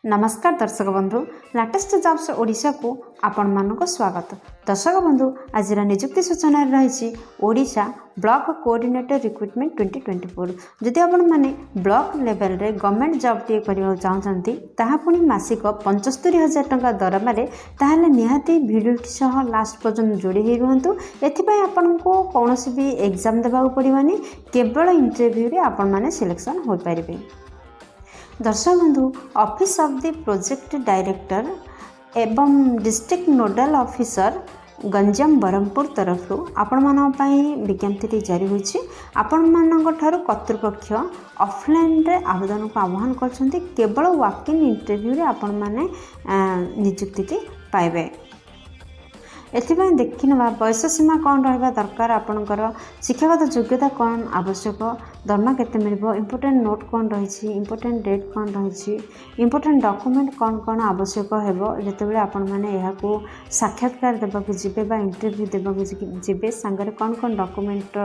नमस्कार दर्शक बंधु लाटेस्ट जॉब्स ओडिशा को आपण मानक स्वागत। दर्शक बंधु आज निजुक्ति सूचना रही ओडिशा ब्लॉक कोऑर्डिनेटर रिक्रुटमेंट 2024। जदि आपण माने ब्लॉक लेवल रे गवर्नमेंट जॉब टी करबा चाहछंती ताहा पुनी मासिक 75,000 टंका दरमारे ताहले निहाती वीडियो सह लास्ट पर्यंत जोड़ी हे रहंतु। एथिपय आपण को कोनोसी भी एग्जाम देबा पड़िबानी, केवल इंटरव्यू रे आपण माने सिलेक्शन हो पारिबे। दर्शक बंधु office of the project director एवं district nodal officer Ganjam Brahmapur तरफ आपण विज्ञप्ति जारी होछि। आपण कर्तृपक्ष ऑफलाइन रे आवेदन को आह्वान करछन्ती। केवल वॉक इन इंटरव्यू रे आपण माने नियुक्ति पाइबे। एथिपाई देखि नवा बयस सीमा कौन रहा दरकार, आपणकर शिक्षागत योग्यता कौन आवश्यक, दरमा केते मिलबो, इंपोर्टेंट नोट कौन रही, इंपोर्टेंट डेट कौन रही, इंपोर्टेंट डॉक्यूमेंट कौन कौन आवश्यक हेबो जेतेबेले आपण माने एहाकू साक्षात्कार देबाकू जिबे बा इंटरव्यू देबाकू जिबे संगरे कौन कौन डॉक्यूमेंट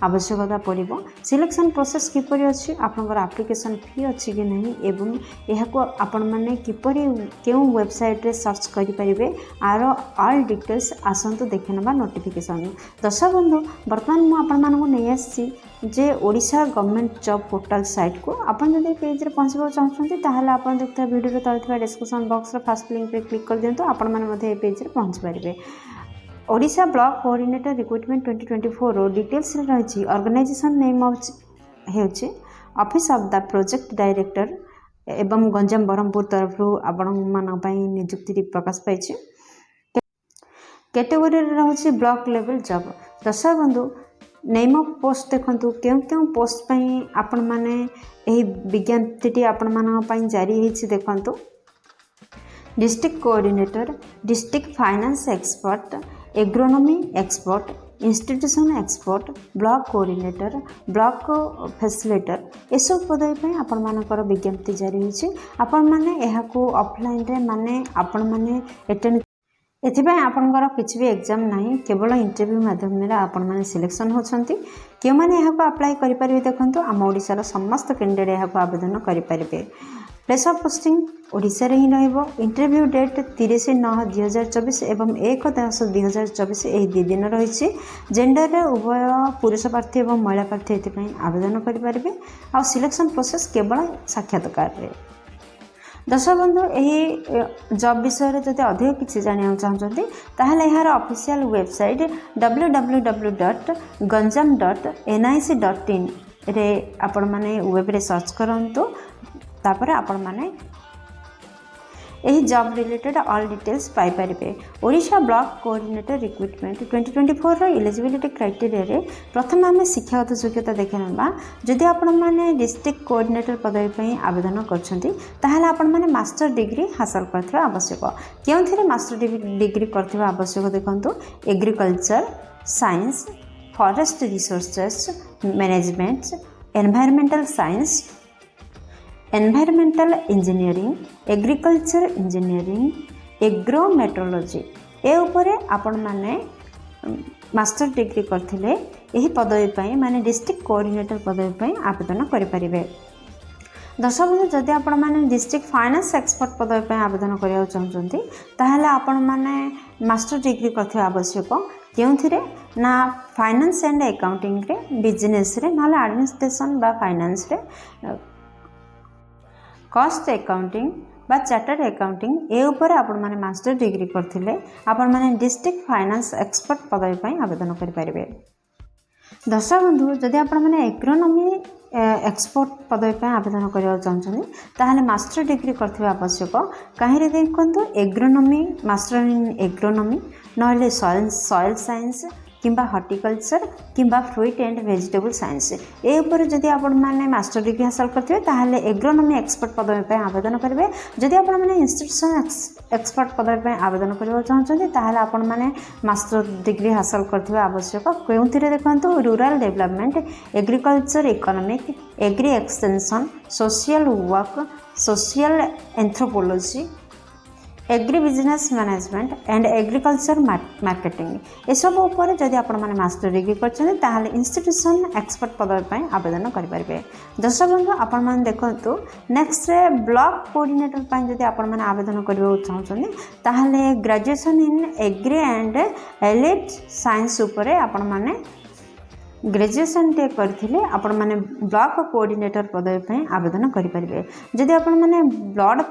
आवश्यकता पड़िबो, सिलेक्शन प्रोसेस किपरि अछि, आपणकर एप्लिकेशन फी अछि कि नहीं, एवं एहाकू आपण माने किपरि केउ वेबसाइट रे सर्च करि परिबे आरो ऑल डिटेल्स आसतु देखे ना नोटिफिकेशन। दर्शक बंधु बर्तमान मुझे नहीं आसी जे Odisha government job portal site को आपन जदि पेज रे पहुंचबा चाहछन्ती ताहले आपन देखता वीडियो रे तलथिबा डिस्क्रिप्शन बॉक्स रे फर्स्ट लिंक पे क्लिक कर दियंतु, आपन माने मध्ये ए पेज रे पहुंच परिबे। ओडिशा ब्लॉक कोऑर्डिनेटर रिक्रुटमेंट 2024 रो डिटेल्स रे रहिछि। ऑर्गेनाइजेशन नेम हेउछि office of the project director एवं गंजाम ब्रह्मपुर तरफ आपण मान पई नियुक्ति प्रकाश पाइछि। कैटेगोरी रही ब्लॉक लेवल जॉब। दर्शक बंधु नेम ऑफ पोस्ट देखंतु क्यों क्यों पोस्ट पई आपण माने एही विज्ञप्ति आपण मान पई जारी हेछि। देखंतु district coordinator, district finance expert, agronomy expert, institution expert, block coordinator, block facilitator एसब पदवी पे आपण मानकर विज्ञप्ति जारी होछि। आपण माने एहाकू ऑफलाइन रे माने आपण माने अटेंड एथिपाई आपणकर किसी भी एग्जाम नहीं, केवल इंटरव्यू माध्यम आपण माने सिलेक्शन होछंती। क्यों माने एहाकू अप्लाई करि परिबे देखंतु आम ओडिसा रो समस्त कैंडिडेट एहाकू आवेदन करि परिबे। प्लेस ऑफ पोस्टिंग ओडिसा रे ही रहइबो। इंटरव्यू डेट 30/9/2024 एवं 1/10/2024 एही दि दिन रहिछि। जेंडर रे उभय पुरुष प्रार्थी एवं महिला प्रार्थी एथिपाई आवेदन करि परिबे। आ सिलेक्शन प्रोसेस केवल साक्षात्कार रे। दर्शक बंधु यही जॉब विषय जब अधिक किसी जाना चाहते ताहले यार ऑफिशियल वेबसाइट www.ganjam.nic.in रे आपण माने वेब रे सर्च करंतु। तापर आपण माने यही जॉब रिलेटेड ऑल डिटेल्स पाई परिबे। ओडिशा ब्लॉक कोऑर्डिनेटर रिक्रुटमेंट 2024 रो एलिजिबिलिटी क्राइटेरिया रे प्रथम आम शिक्षागत योग्यता देखे ना। जदि आपण माने डिस्ट्रिक्ट कोऑर्डिनेटर पदवी पई आवेदन करछंती ताहले आपण माने मास्टर डिग्री हासिल करथिबा आवश्यक। केउथिरे मास्टर डिग्री करथिबा आवश्यक देखंतु agriculture, science, forest resources management, environmental science, environmental engineering, agriculture engineering, agrometeorology ए उपरे आपण माने मास्टर डिग्री करथिले एही पदवी पई माने डिस्ट्रिक्ट कोऑर्डिनेटर पदवी पई आवेदन करि परिबे। दर्शक बंधु जदि आपण माने डिस्ट्रिक्ट फाइनेंस एक्सपर्ट पदवी पई आवेदन करिया चाहछन्ती ताहले आपण माने मास्टर डिग्री करथिबा आवश्यक। केउथिरे ना फाइनेंस एंड अकाउंटिंग रे, बिजनेस रे, नाले एडमिनिस्ट्रेशन बा फाइनेंस रे, कॉस्ट अकाउंटिंग बा चार्टर्ड अकाउंटिंग ए ऊपर आपण माने मास्टर डिग्री करथिले आपण माने डिस्ट्रिक्ट फाइनेंस एक्सपर्ट पदवी पई आवेदन करि परिबे। दर्शक बंधु जदि आपण माने एग्रोनॉमी एक्सपर्ट पदवी पई आवेदन करिया चाहछन ताहले मास्टर डिग्री करथिबा आवश्यक। काहेरे देखंतु एग्रोनॉमी, मास्टर इन एग्रोनॉमी नहले सॉइल साइंस किंबा हॉर्टिकल्चर किंबा फ्रूट एंड वेजिटेबल साइंस ए ऊपर जदि आपण माने मास्टर डिग्री हासिल करथिबे ताहले एग्रोनॉमी एक्सपर्ट पदवी पे आवेदन करिवे। जदि आपण माने इंस्टीट्यूशन एक्सपर्ट पदवी पे आवेदन करबा चाहछन्ती ताहले आपण माने मास्टर डिग्री हासिल करथिबे आवश्यक। केउथिरे देखंतु rural development, agriculture economic, agri extension, social work, social anthropology agri business management and agriculture marketing एसबू उपर जदि आपण मैंने मास्टर डिग्री कर इंस्टीट्यूशन एक्सपर्ट पदवी पर आवेदन करेंगे। दर्शक बंधु आपण मैंने देखो नेक्स्ट ब्लॉक कोऑर्डिनेटर पर जदि आपण मैंने आवेदन करने चाहते graduation in agree and allied science उपर आपण मैंने ग्रेजुएशन टे करथिले आपण माने ब्लॉक कोऑर्डिनेटर पदवी पे आवेदन करि परिबे। जदि आपण माने ब्लड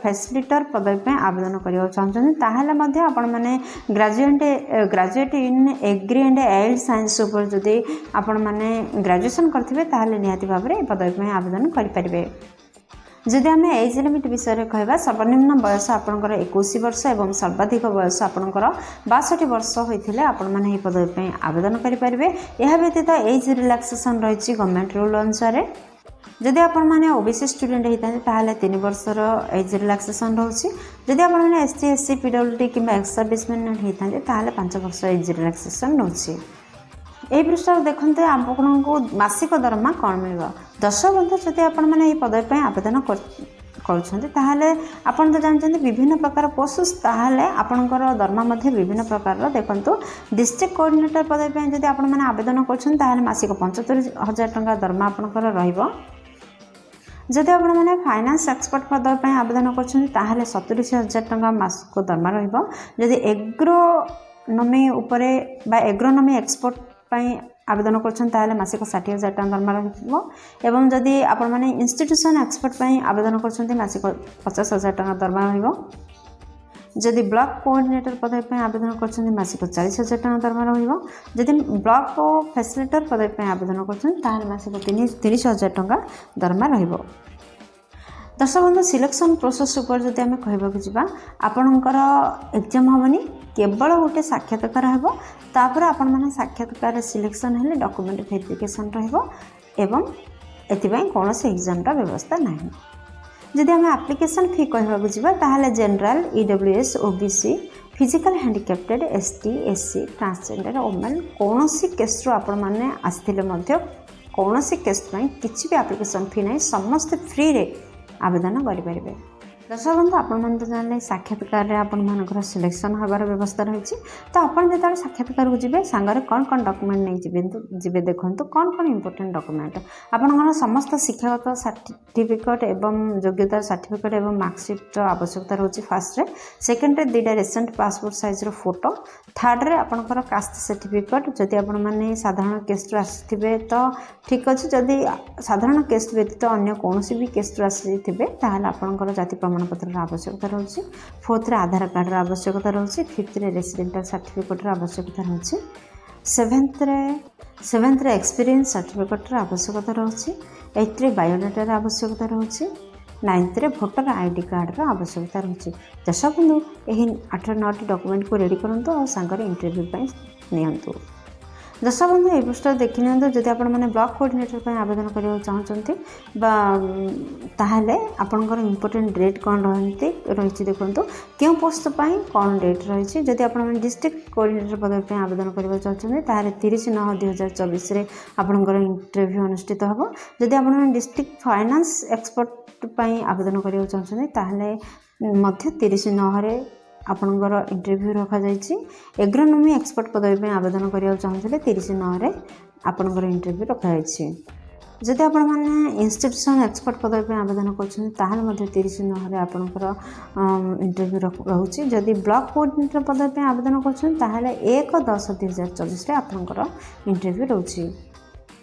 फैसिलिटेटर पदवी पे आवेदन करियो चाहछन ताहाले मध्ये आपण माने graduate in agree and allied science ऊपर जदि आपण माने ग्रेजुएशन करथिबे ताहाले निहाती भाबरे पदवी पे आवेदन करि परिबे। जदि आम एज लिमिट विषय में कहवा सर्वनिम्न बयस आपंकर 21 वर्ष और सर्वाधिक बयस आपंकर 62 वर्ष होते आपण मैंने पदवी पर आवेदन करेंगे। यह व्यतीत एज रिलैक्सेशन रही गवर्नमेंट रूल अनुसार जदि आपण मैंने ओबीसी स्टूडेंट होता है 3 वर्षर एज रिलैक्सेशन रोचे। जदि आपण मैंने एसटी एससी पीडब्ल्यूडी कि एक्स सर्विसमैन होता है 5 वर्ष एज रिलैक्सेशन रोचे। यही पृष्ठ देखते आपको मासिक दरमा कौन मिल। दर्शक बंधु जदि आपण मैंने पदवी पर आवेदन करें आपन तो जानते विभिन्न प्रकार पोस्ट ताहले आपणकर दरमा मध्य विभिन्न प्रकार देखो डिस्ट्रिक्ट कोऑर्डिनेटर पदवी पर जदि आपण मैंने आवेदन कर मासिक 75,000 टंका दरमा आपणकर रहिबो। जदि आपण मैंने फाइनेंस एक्सपर्ट पदवी पर आवेदन कर 70,000 टंका मासिक दरमा रहिबो। जदि एग्रोनोमी उपरे बा एग्रोनोमी एक्सपर्ट आवेदन कर मासिक 60,000 टंका दरमा रही। जदि आपण मैंने इंस्टीट्यूशन एक्सपर्ट पर आवेदन कर मासिक 50,000 टंका दरमा रही। जदि ब्लॉक कोऑर्डिनेटर पदवी पर आवेदन कर मासिक 40,000 टंका दरमा रही। जदि ब्लॉक फैसिलिटेटर पदवी पर आवेदन कर मासिक 30,000 टंका दरमा रही। दर्शक बंधु सिलेक्शन प्रोसेस उपर जदि आम कहवाक जावा आपणकर एग्जाम हेनी केवल गोटे साक्षात्कार हेबो। तापर आपण माने साक्षात्कार सिलेक्शन हेले डॉक्यूमेंट वेरिफिकेशन रहिबो एवं एथिबाई कोनोसी एग्जाम रा व्यवस्था नाही। जदि आम एप्लिकेशन फी कहवाक जावा ताहाले general EWS OBC physical handicapped ST SC transgender women कोनोसी केस रो आपण माने आस्थिले मध्य कोनोसी केस पई किछि भी एप्लिकेशन फी नाही समस्त फ्री रे आवेदन करेंगे। दर्शक बंधु आपण तो जानले साक्षात्कार आपर सिलेक्शन हबार व्यवस्था रही। तो आपड़ जो साक्षात्कार को जी सांगे कौन कौन डॉक्यूमेंट नहीं जी देखो कौन कौन इंपोर्टेंट डॉक्यूमेंट आपंकर समस्त शिक्षागत सर्टिफिकेट एवं योग्यता सर्टिफिकेट एवं मार्कशीट आवश्यकता रोचे। फास्ट सेकेंड दुईटा recent passport size photo third आपंकर कास्ट सर्टिफिकेट जदि आपण मैंने साधारण केस आसवे तो ठीक अच्छे। जदि साधारण केस व्यतीत अन्य कौन भी केस आसी आपंकर जाति प्रमाणपत्र आवश्यकता रही। फोर्थ आधार कार्ड आवश्यकता रही। फिफ्थ रेसिडेंटल सर्टिफिकेट आवश्यकता रही। सेवेन्थ एक्सपीरियंस सर्टिफिकेट आवश्यकता रही। 8th बायोडाटा आवश्यकता रही। 9th भोटर आईडी कार्ड आवश्यकता रही। दर्शक बंधु यही 8-9 डॉक्यूमेंट को रेडी करूँ और सांगे इंटरव्यू नियंतु। दर्शक बंधु ये पृष्ठ देखी नि जदि आप ब्लॉक कोऑर्डिनेटर पर आवेदन करने चाहते ताहले आपंकर इंपोर्टेंट डेट कौन रही देखो क्यों पोस्ट पर कौन डेट रही। जदि आप डिस्ट्रिक्ट कोऑर्डिनेटर पदवी पर आवेदन करने चाहते 30/9/2024 में आपंकर इंटरव्यू अनुष्ठित हो। जदि आप डिस्ट्रिक्ट फाइनेंस एक्सपर्ट पर आवेदन करने चाहते ताहले 30/9 आपणकर इंटरव्यू रखा जाइए। एग्रोनोमी एक्सपर्ट पदवी पर आवेदन करने चाहते 30/9 आपणकर इंटरव्यू रखा जाइए। जदि आपण मैंने इंस्टीट्यूशन एक्सपर्ट पदवी पर आवेदन कर 30/9 आपणकर इंटरव्यू रोचे। जदि ब्लॉक कोऑर्डिनेटर पदवी पर आवेदन कर 1/10/2024 में आपणकर इंटरव्यू रोचे।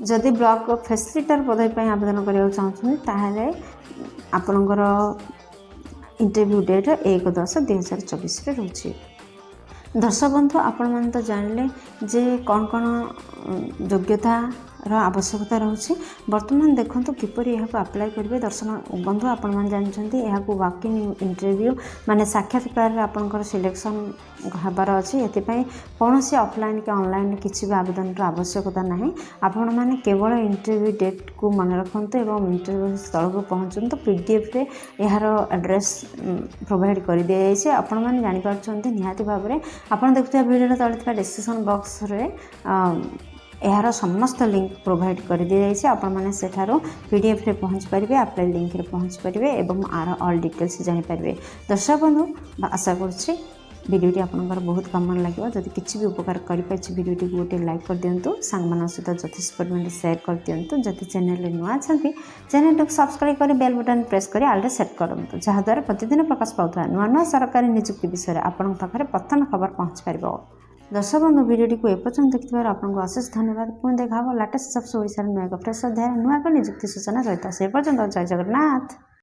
जदि ब्लॉक फैसिलिटेटर पदवी पर आवेदन करने चाहते आपणकर इंटरव्यू डेट 1/10/2024 में रोचे। दर्शक बंधु आपण मैंने तो जानले जे कौन कौन योग्यता आवश्यकता रही। बर्तमान देखो किपर यहाँ अप्लाई करेंगे। दर्शक बंधु आपण मैंने जानते यहाँ वॉक इन इंटरव्यू माने साक्षात्कार आपंकर सिलेक्शन हबार अच्छी। ये कौन सी ऑफलाइन कि ऑनलाइन किसी भी आवेदन आवश्यकता ना। आपण मैंने केवल इंटरव्यू डेट को मन रखते और इंटरव्यू स्थल को पहुँचते पीडीएफ रे यार एड्रेस प्रोवाइड कर दि जाए। आपण मैंने जानीपार निहाती भाव में आप देखुवा भिडियो तले डिस्क्रिप्शन बॉक्स रे यार समस्त लिंक प्रोवाइड कर दी जाइए आपण सेठारो पीडीएफ रे पहुँच पारे अप्लाई लिंक रे पहुँच पारे और आर ऑल डिटेल्स जानीपारे। दर्शक बंधु आशा करुँचे भिडियोटी आपंकर बहुत कम लगे जदि किसी भी उपकार करें भिडियोटी को गोटे लाइक कर दिंतु सांग सहित यथेष परिमाण सेयार कर दिंतु जदि चैनल नुआ अच्छा चैनल को सब्सक्राइब कर बेल बटन प्रेस कर आल सेट करूँ जहाद्वारा प्रतिदिन प्रकाश पाता नुआ नुआ सरकारी नियुक्ति विषय आपंक पाखे प्रथम खबर पहुँच पार। दर्शक बंधु भिडियोटी को एपर्यंत देखिए आपको अशेष धन्यवाद। पुणी देखा लेटेस्ट जॉब्स ओडिशा नुआ एक फ्रेश अध्याय नुआ एक नियुक्ति सूचना सहित से पर्यंत जय जगन्नाथ।